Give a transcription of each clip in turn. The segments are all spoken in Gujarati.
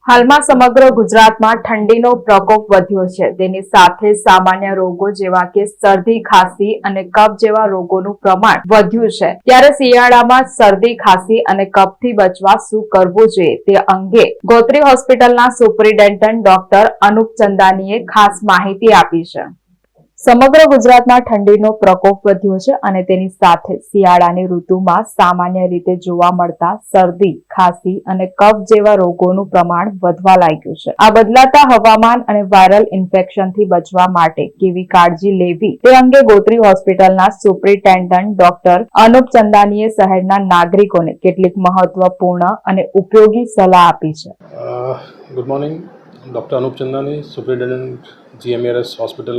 હાલમાં સમગ્ર ગુજરાતમાં ઠંડીનો પ્રકોપ વધ્યો છે. તેની સાથે સામાન્ય રોગો જેવા કે શરદી, ખાંસી અને કફ જેવા રોગોનું પ્રમાણ વધ્યું છે. ત્યારે શિયાળામાં શરદી, ખાંસી અને કફથી બચવા શું કરવું જોઈએ તે અંગે ગોત્રી હોસ્પિટલના સુપ્રિન્ટેન્ડન્ટ ડોક્ટર અનુપ ચંદાનીએ ખાસ માહિતી આપી છે. સમગ્ર ગુજરાતમાં ઠંડીનો પ્રકોપ વધ્યો છે અને તેની સાથે શિયાળાની ઋતુમાં સામાન્ય રીતે જોવા મળતા શરદી, ખાંસી અને કફ જેવા રોગોનું પ્રમાણ વધવા લાગ્યું છે. આ બદલાતા હવામાન અને વાયરલ ઇન્ફેક્શનથી બચવા માટે કેવી કાળજી લેવી તે અંગે ગોત્રી હોસ્પિટલના સુપ્રિન્ટેન્ડન્ટ ડોક્ટર અનુપ ચંદાનીએ શહેરના નાગરિકોને કેટલીક મહત્વપૂર્ણ અને ઉપયોગી સલાહ આપી છે. Good morning, doctor Anup Chandani, superintendent GMRS hospital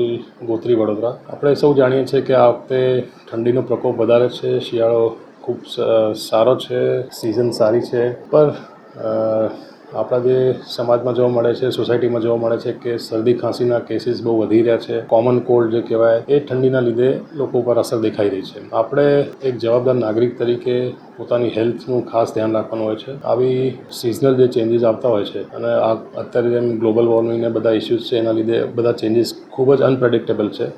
Gotri Vadodara. આપણે સૌ જાણીએ છીએ કે આ વખતે ઠંડીનો પ્રકોપ વધારે છે. શિયાળો ખૂબ સારો છે, સિઝન સારી છે, પર આપણા જે સમાજમાં જોવા મળે છે, સોસાયટીમાં જોવા મળે છે કે શરદી ખાંસીના કેસીસ બહુ વધી રહ્યા છે. કોમન કોલ્ડ જે કહેવાય એ ઠંડીના લીધે લોકો ઉપર અસર દેખાઈ રહી છે. આપણે એક જવાબદાર નાગરિક તરીકે પોતાની હેલ્થનું ખાસ ધ્યાન રાખવાનું હોય છે. આવી સિઝનલ જે ચેન્જીસ આવતા હોય છે અને અત્યારે જેમ ગ્લોબલ વોર્મિંગને બધા ઇસ્યુઝ છે એના લીધે બધા ચેન્જીસ ખૂબ જ અનપ્રેડિક્ટેબલ છે.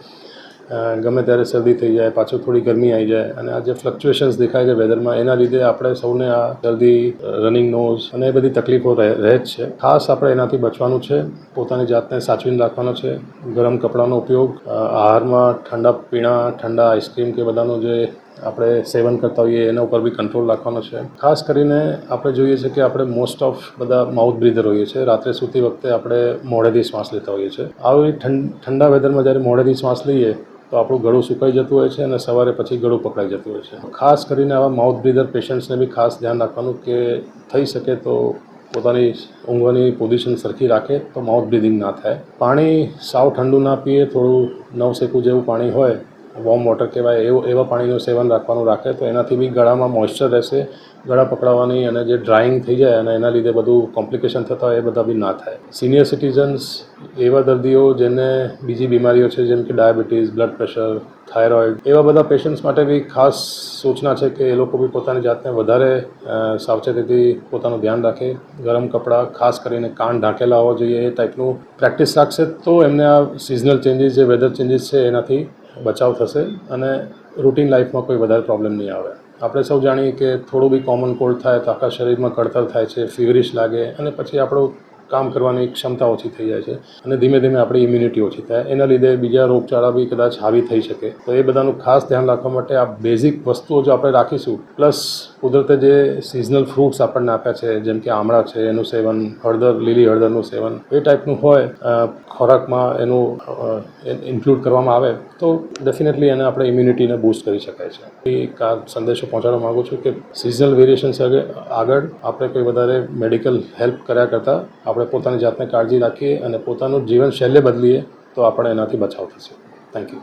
ગમે ત્યારે શરદી થઈ જાય, પાછું થોડી ગરમી આવી જાય અને આ જે ફ્લક્ચ્યુએશન્સ દેખાય છે વેધરમાં એના લીધે આપણે સૌને આ શરદી, રનિંગ નોઝ અને એ બધી તકલીફો રહે જ છે. ખાસ આપણે એનાથી બચવાનું છે, પોતાની જાતને સાચવીને રાખવાનો છે. ગરમ કપડાનો ઉપયોગ, આહારમાં ઠંડા પીણા, ઠંડા આઈસ્ક્રીમ કે બધાનું જે આપણે સેવન કરતા હોઈએ એના ઉપર બી કંટ્રોલ રાખવાનો છે. ખાસ કરીને આપણે જોઈએ છીએ કે આપણે મોસ્ટ ઓફ બધા માઉથ બ્રીધર હોઈએ છીએ. રાત્રે સૂતી વખતે આપણે મોઢેથી શ્વાસ લેતા હોઈએ છીએ. આવી ઠંડા વેધરમાં જ્યારે મોઢેથી શ્વાસ લઈએ તો આપણું ગળું સુકાઈ જતું હોય છે અને સવારે પછી ગળું પકડાઈ જતું હોય છે. ખાસ કરીને આવા માઉથ બ્રીધર પેશન્ટ્સને બી ખાસ ધ્યાન રાખવાનું કે થઈ શકે તો પોતાની ઊંઘવાની પોઝિશન સરખી રાખે તો માઉથ બ્રીધિંગ ના થાય. પાણી સાવ ઠંડુ ના પીએ, થોડું નવસેકું જેવું પાણી હોય, વોર્મ વોટર કહેવાય એવા પાણીનું સેવન રાખે તો એનાથી બી ગળામાં મોઇશ્ચર રહેશે. ગળા પકડાવાની અને જે ડ્રાઇંગ થઈ જાય અને એના લીધે બધું કોમ્પ્લિકેશન થતા હોય એ બધા બી ના થાય. સિનિયર સિટીઝન્સ, એવા દર્દીઓ જેને બીજી બીમારીઓ છે જેમ કે ડાયાબિટીસ, બ્લડ પ્રેશર, થાઇરોઇડ, એવા બધા પેશન્ટ્સ માટે બી ખાસ સૂચના છે કે એ લોકો બી પોતાની જાતને વધારે સાવચેતીથી પોતાનું ધ્યાન રાખે. ગરમ કપડાં, ખાસ કરીને કાન ઢાંકેલા હોવા જોઈએ, એ ટાઈપનું પ્રેક્ટિસ રાખશે તો એમને આ સિઝનલ ચેન્જીસ, જે વેધર ચેન્જીસ છે એનાથી બચાવ થશે અને રૂટીન લાઈફમાં કોઈ વધારે પ્રોબ્લેમ નહીં આવે. આપણે સૌ જાણીએ કે થોડું બી કોમન કોલ્ડ થાય તો આખા શરીરમાં કળતર થાય છે, ફીવરિશ લાગે અને પછી આપણું કામ કરવાની ક્ષમતા ઓછી થઈ જાય છે અને ધીમે ધીમે આપણી ઇમ્યુનિટી ઓછી થાય. એના લીધે બીજા રોગચાળા બી કદાચ હાવી થઈ શકે. તો એ બધાનું ખાસ ધ્યાન રાખવા માટે આ બેઝિક વસ્તુઓ જો આપણે રાખીશું, પ્લસ કુદરતે જે સિઝનલ ફ્રૂટ્સ આપણને આપ્યા છે જેમ કે આમળા છે એનું સેવન, હળદર, લીલી હળદરનું સેવન, એ ટાઈપનું હોય ખોરાકમાં એનું ઇન્ક્લુડ કરવામાં આવે તો ડેફિનેટલી એને આપણે ઇમ્યુનિટીને બૂસ્ટ કરી શકાય છે. એક આ સંદેશો પહોંચાડવા માગું છું કે સિઝનલ વેરિએશન્સ આગળ આપણે કોઈ વધારે મેડિકલ હેલ્પ કર્યા કરતાં આપણે પોતાની જાતને કાળજી રાખીએ અને પોતાનું જીવનશૈલી બદલીએ તો આપણે એનાથી બચાવ થશે. Thank you.